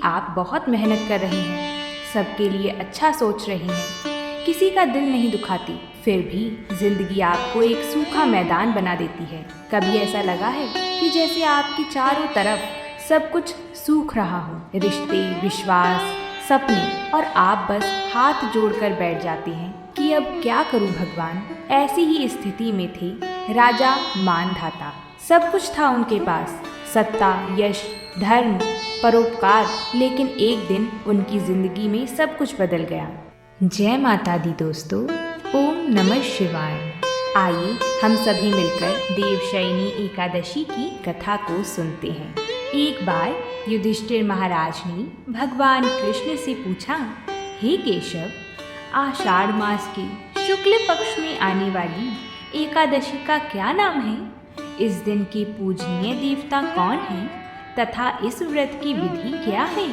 आप बहुत मेहनत कर रही हैं, सबके लिए अच्छा सोच रही हैं, किसी का दिल नहीं दुखाती, फिर भी जिंदगी आपको एक सूखा मैदान बना देती है। कभी ऐसा लगा है कि जैसे आपकी चारों तरफ सब कुछ सूख रहा हो, रिश्ते, विश्वास, सपने, और आप बस हाथ जोड़कर बैठ जाते हैं कि अब क्या करूं भगवान। ऐसी ही स्थिति में थे राजा मानधाता। सब कुछ था उनके पास, सत्ता, यश, धर्म, परोपकार, लेकिन एक दिन उनकी जिंदगी में सब कुछ बदल गया। जय माता दी दोस्तों, ओम नमः शिवाय। आइए हम सभी मिलकर देवशयनी एकादशी की कथा को सुनते हैं। एक बार युधिष्ठिर महाराज ने भगवान कृष्ण से पूछा, हे केशव, आषाढ़ मास के शुक्ल पक्ष में आने वाली एकादशी का क्या नाम है? इस दिन के पूजनीय देवता कौन हैं तथा इस व्रत की विधि क्या है?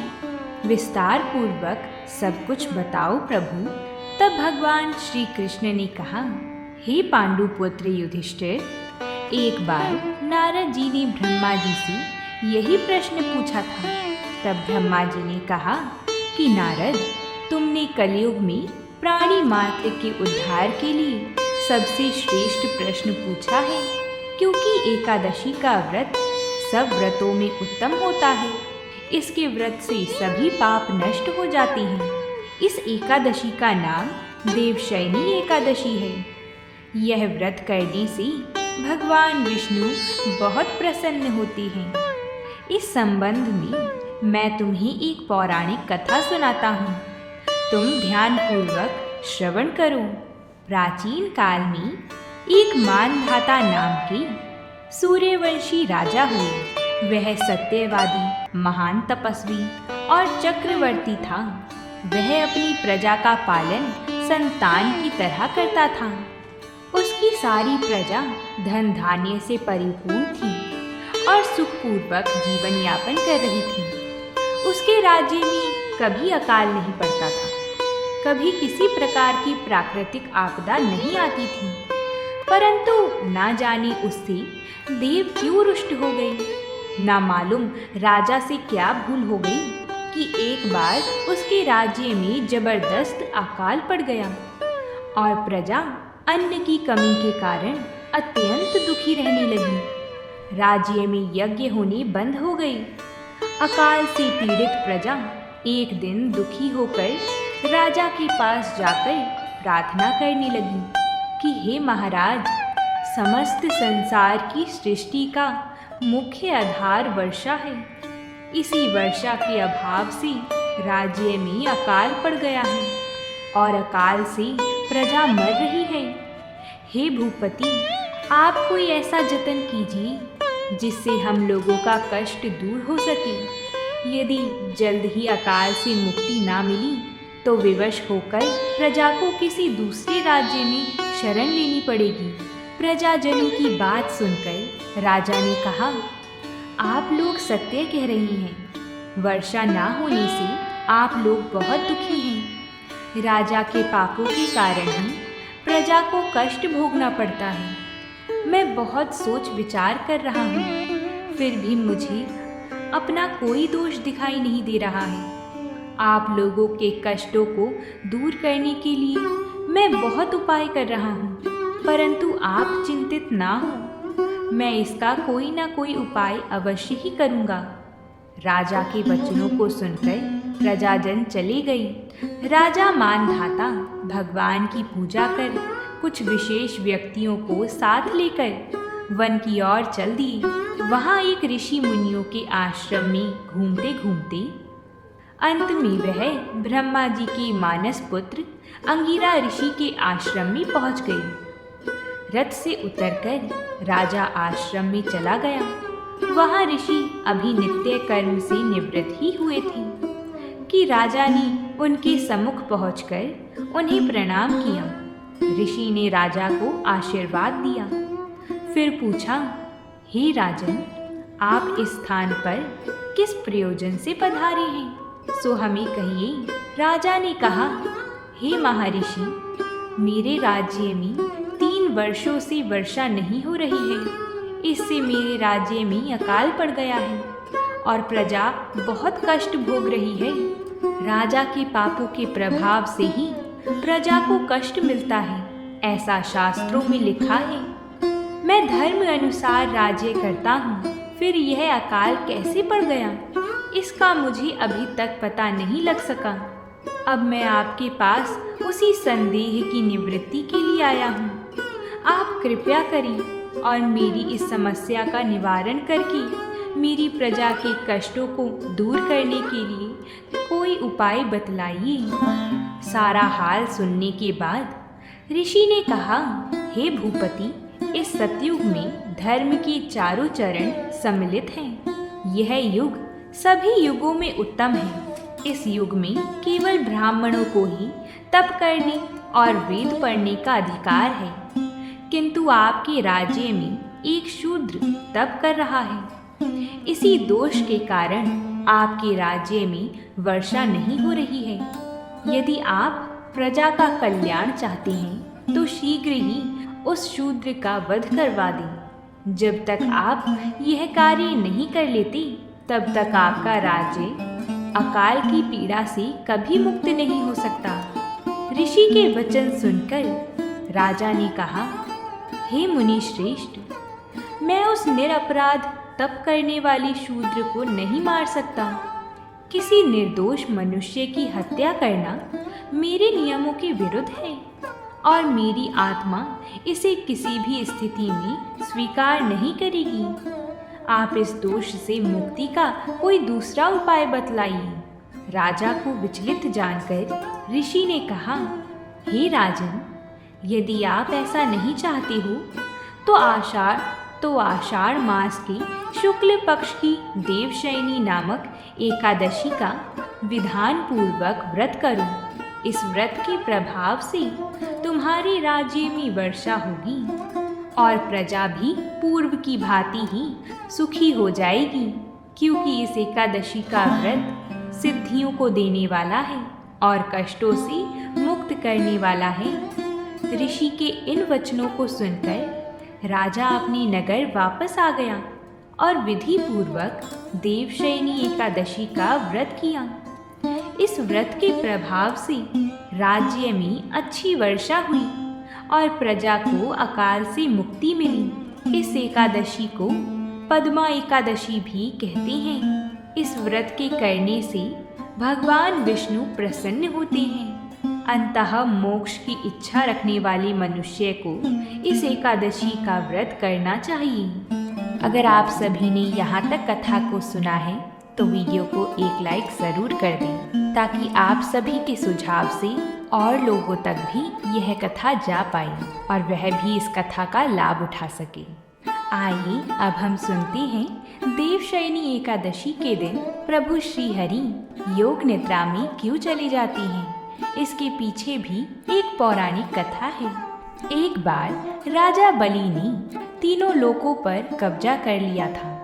विस्तार पूर्वक सब कुछ बताओ प्रभु। तब भगवान श्री कृष्ण ने कहा, हे पांडुपुत्र युधिष्ठिर, एक बार नारद जी ने ब्रह्मा जी से यही प्रश्न पूछा था। तब ब्रह्मा जी ने कहा कि नारद, तुमने कलयुग में प्राणी मात्र के उद्धार के लिए सबसे श्रेष्ठ प्रश्न पूछा है, क्योंकि एकादशी का व्रत सब व्रतों में उत्तम होता है। इसके व्रत से सभी पाप नष्ट हो जाते हैं। इस एकादशी का नाम देवशयनी एकादशी है। यह व्रत करने से भगवान विष्णु बहुत प्रसन्न होते हैं। इस संबंध में मैं तुम्हें एक पौराणिक कथा सुनाता हूँ, तुम ध्यानपूर्वक श्रवण करो। प्राचीन काल में एक मानधाता नाम के सूर्यवंशी राजा हुए। वह सत्यवादी, महान तपस्वी और चक्रवर्ती था। वह अपनी प्रजा का पालन संतान की तरह करता था। उसकी सारी प्रजा धन धान्य से परिपूर्ण थी और सुखपूर्वक जीवन यापन कर रही थी। उसके राज्य में कभी अकाल नहीं पड़ता था, कभी किसी प्रकार की प्राकृतिक आपदा नहीं आती थी। परंतु ना जाने उससे देव क्यों रुष्ट हो गई। ना मालूम राजा से क्या भूल हो गई कि एक बार उसके राज्य में जबरदस्त अकाल पड़ गया और प्रजा अन्न की कमी के कारण अत्यंत दुखी रहने लगी। राज्य में यज्ञ होने बंद हो गई। अकाल से पीड़ित प्रजा एक दिन दुखी होकर राजा के पास जाकर प्रार्थना करने लगी कि हे महाराज, समस्त संसार की सृष्टि का मुख्य आधार वर्षा है। इसी वर्षा के अभाव से राज्य में अकाल पड़ गया है और अकाल से प्रजा मर रही है। हे भूपति, आप कोई ऐसा जतन कीजिए जिससे हम लोगों का कष्ट दूर हो सके। यदि जल्द ही अकाल से मुक्ति ना मिली तो विवश होकर प्रजा को किसी दूसरे राज्य में शरण लेनी पड़ेगी। प्रजाजनों की बात सुनकर राजा ने कहा, आप लोग सत्य कह रही हैं। वर्षा ना होने से आप लोग बहुत दुखी हैं। राजा के पापों के कारण ही प्रजा को कष्ट भोगना पड़ता है। मैं बहुत सोच विचार कर रहा हूँ, फिर भी मुझे अपना कोई दोष दिखाई नहीं दे रहा है। आप लोगों के कष्टों को दूर करने के लिए मैं बहुत उपाय कर रहा हूँ, परंतु आप चिंतित ना हो, मैं इसका कोई ना कोई उपाय अवश्य ही करूँगा। राजा के वचनों को सुनकर प्रजाजन चले गई। राजा मानधाता भगवान की पूजा कर कुछ विशेष व्यक्तियों को साथ लेकर वन की ओर चल दिए। वहाँ एक ऋषि मुनियों के आश्रम में घूमते घूमते अंत में वह ब्रह्मा जी के मानस पुत्र अंगिरा ऋषि के आश्रम में पहुँच गई। रथ से उतरकर राजा आश्रम में चला गया। वहाँ ऋषि अभी नित्य कर्म से निवृत्त ही हुए थे कि राजा ने उनके सम्मुख पहुंचकर उन्हें प्रणाम किया। ऋषि ने राजा को आशीर्वाद दिया, फिर पूछा, हे राजन, आप इस स्थान पर किस प्रयोजन से पधारे हैं, सो हमें कहिए। राजा ने कहा, हे महर्षि, मेरे राज्य में 3 वर्षों से वर्षा नहीं हो रही है। इससे मेरे राज्य में अकाल पड़ गया है और प्रजा बहुत कष्ट भोग रही है। राजा के पापों के प्रभाव से ही प्रजा को कष्ट मिलता है, ऐसा शास्त्रों में लिखा है। मैं धर्म अनुसार राज्य करता हूँ, फिर यह अकाल कैसे पड़ गया, इसका मुझे अभी तक पता नहीं लग सका। अब मैं आपके पास उसी संदेह की निवृत्ति के लिए आया हूँ। आप कृपया करिए और मेरी इस समस्या का निवारण करके मेरी प्रजा के कष्टों को दूर करने के लिए कोई उपाय बतलाइए। सारा हाल सुनने के बाद ऋषि ने कहा, हे भूपति, इस सतयुग में धर्म के चारों चरण सम्मिलित हैं। यह युग सभी युगों में उत्तम है। इस युग में केवल ब्राह्मणों को ही तप करने और वेद पढ़ने का अधिकार है, किंतु आपके राज्य में एक शूद्र तप कर रहा है। इसी दोष के कारण आपके राज्य में वर्षा नहीं हो रही है। यदि आप प्रजा का कल्याण चाहते हैं तो शीघ्र ही उस शूद्र का वध करवा दें। जब तक आप यह कार्य नहीं कर लेते तब तक आपका राज्य अकाल की पीड़ा से कभी मुक्त नहीं हो सकता। ऋषि के वचन सुनकर राजा ने कहा, हे मुनि श्रेष्ठ, मैं उस निरपराध तप करने वाली शूद्र को नहीं मार सकता। किसी निर्दोष मनुष्य की हत्या करना मेरे नियमों के विरुद्ध है और मेरी आत्मा इसे किसी भी स्थिति में स्वीकार नहीं करेगी। आप इस दोष से मुक्ति का कोई दूसरा उपाय बतलाइए। राजा को विचलित जानकर ऋषि ने कहा, हे राजन, यदि आप ऐसा नहीं चाहते हो तो आषाढ़ मास के शुक्ल पक्ष की देवशयनी नामक एकादशी का विधान पूर्वक व्रत करो। इस व्रत के प्रभाव से तुम्हारे राज्य में वर्षा होगी और प्रजा भी पूर्व की भांति ही सुखी हो जाएगी, क्योंकि इस एकादशी का व्रत सिद्धियों को देने वाला है और कष्टों से मुक्त करने वाला है। ऋषि के इन वचनों को सुनकर राजा अपने नगर वापस आ गया और विधि पूर्वक देवशयनी एकादशी का व्रत किया। इस व्रत के प्रभाव से राज्य में अच्छी वर्षा हुई और प्रजा को अकाल से मुक्ति मिली। इस एकादशी को पद्मा एकादशी भी कहते हैं। इस व्रत के करने से भगवान विष्णु प्रसन्न होते हैं। अंततः मोक्ष की इच्छा रखने वाले मनुष्य को इस एकादशी का व्रत करना चाहिए। अगर आप सभी ने यहाँ तक कथा को सुना है तो वीडियो को एक लाइक ज़रूर कर दें, ताकि आप सभी के सुझाव से और लोगों तक भी यह कथा जा पाए और वह भी इस कथा का लाभ उठा सके। आइए अब हम सुनते हैं देवशयनी एकादशी के दिन प्रभु श्री हरि योग निद्रा में क्यों चले जाती हैं। इसके पीछे भी एक पौराणिक कथा है। एक बार राजा बलि ने तीनों लोकों पर कब्जा कर लिया था।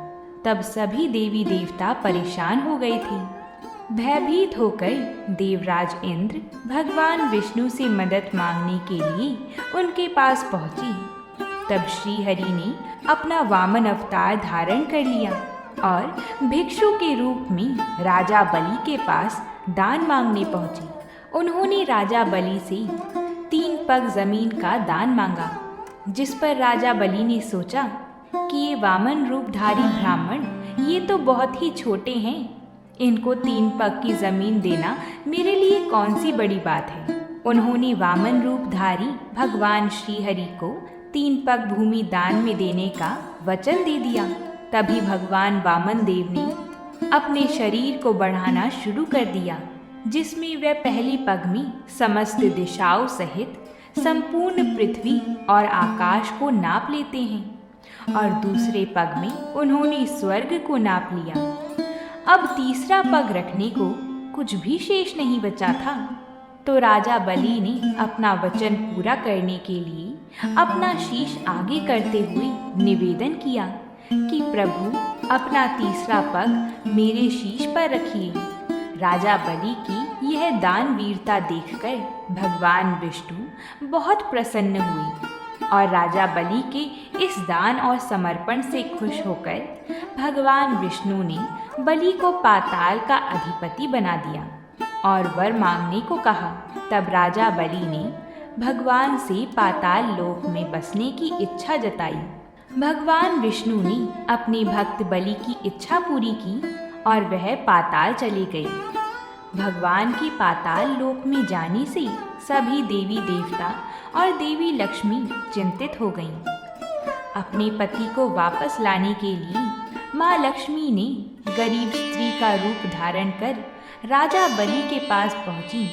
तब सभी देवी देवता परेशान हो गए थे। भयभीत होकर देवराज इंद्र भगवान विष्णु से मदद मांगने के लिए उनके पास पहुंचे। तब श्री हरि ने अपना वामन अवतार धारण कर लिया और भिक्षु के रूप में राजा बलि के पास दान मांगने पहुंचे। उन्होंने राजा बलि से 3 पग जमीन का दान मांगा, जिस पर राजा बलि ने सोचा कि ये वामन रूपधारी ब्राह्मण ये तो बहुत ही छोटे हैं, इनको 3 पग की जमीन देना मेरे लिए कौन सी बड़ी बात है। उन्होंने वामन रूपधारी भगवान श्री हरि को 3 पग भूमि दान में देने का वचन दे दिया। तभी भगवान वामन देव ने अपने शरीर को बढ़ाना शुरू कर दिया, जिसमें वह पहली पग में समस्त दिशाओं सहित संपूर्ण पृथ्वी और आकाश को नाप लेते हैं और दूसरे पग में उन्होंने स्वर्ग को नाप लिया। अब तीसरा पग रखने को कुछ भी शेष नहीं बचा था। तो राजा बलि ने अपना वचन पूरा करने के लिए अपना शीश आगे करते हुए निवेदन किया कि प्रभु अपना तीसरा पग मेरे शीश पर रखिए। राजा बलि की यह दान वीरता देखकर भगवान विष्णु बहुत प्रसन्न हुए और राजा बलि के इस दान और समर्पण से खुश होकर भगवान विष्णु ने बलि को पाताल का अधिपति बना दिया और वर मांगने को कहा। तब राजा बलि ने भगवान से पाताल लोक में बसने की इच्छा जताई। भगवान विष्णु ने अपने भक्त बलि की इच्छा पूरी की और वह पाताल चले गए। भगवान की पाताल लोक में जाने से सभी देवी देवता और देवी लक्ष्मी चिंतित हो गईं। अपने पति को वापस लाने के लिए माँ लक्ष्मी ने गरीब स्त्री का रूप धारण कर राजा बलि के पास पहुंची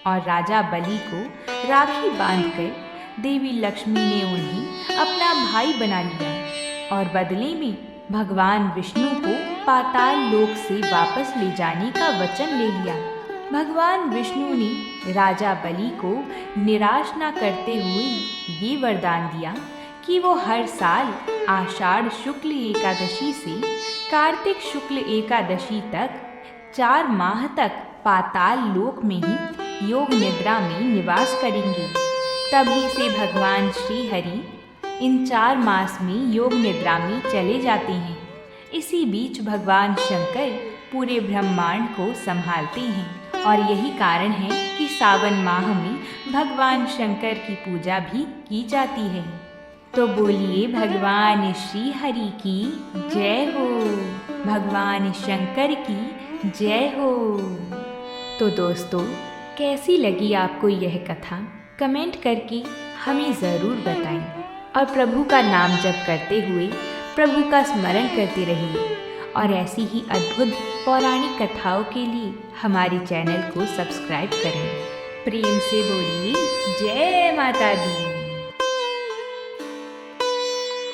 और राजा बलि को राखी बांधकर देवी लक्ष्मी ने उन्हें अपना भाई बना लिया और बदले में भगवान विष्णु को पाताल लोक से वापस ले जाने का वचन ले लिया। भगवान विष्णु ने राजा बलि को निराश न करते हुए ये वरदान दिया कि वो हर साल आषाढ़ शुक्ल एकादशी से कार्तिक शुक्ल एकादशी तक 4 माह तक पाताल लोक में ही योग निद्रा में निवास करेंगे। तभी से भगवान श्री हरि इन 4 मास में योग निद्रा में चले जाते हैं। इसी बीच भगवान शंकर पूरे ब्रह्मांड को संभालते हैं और यही कारण है कि सावन माह में भगवान शंकर की पूजा भी की जाती है। तो बोलिए भगवान श्री हरि की जय हो, भगवान शंकर की जय हो। तो दोस्तों, कैसी लगी आपको यह कथा? कमेंट करके हमें ज़रूर बताएं और प्रभु का नाम जप करते हुए प्रभु का स्मरण करते रहिए। और ऐसी ही अद्भुत पौराणिक कथाओं के लिए हमारे चैनल को सब्सक्राइब करें। प्रेम से बोलिए जय माता दी।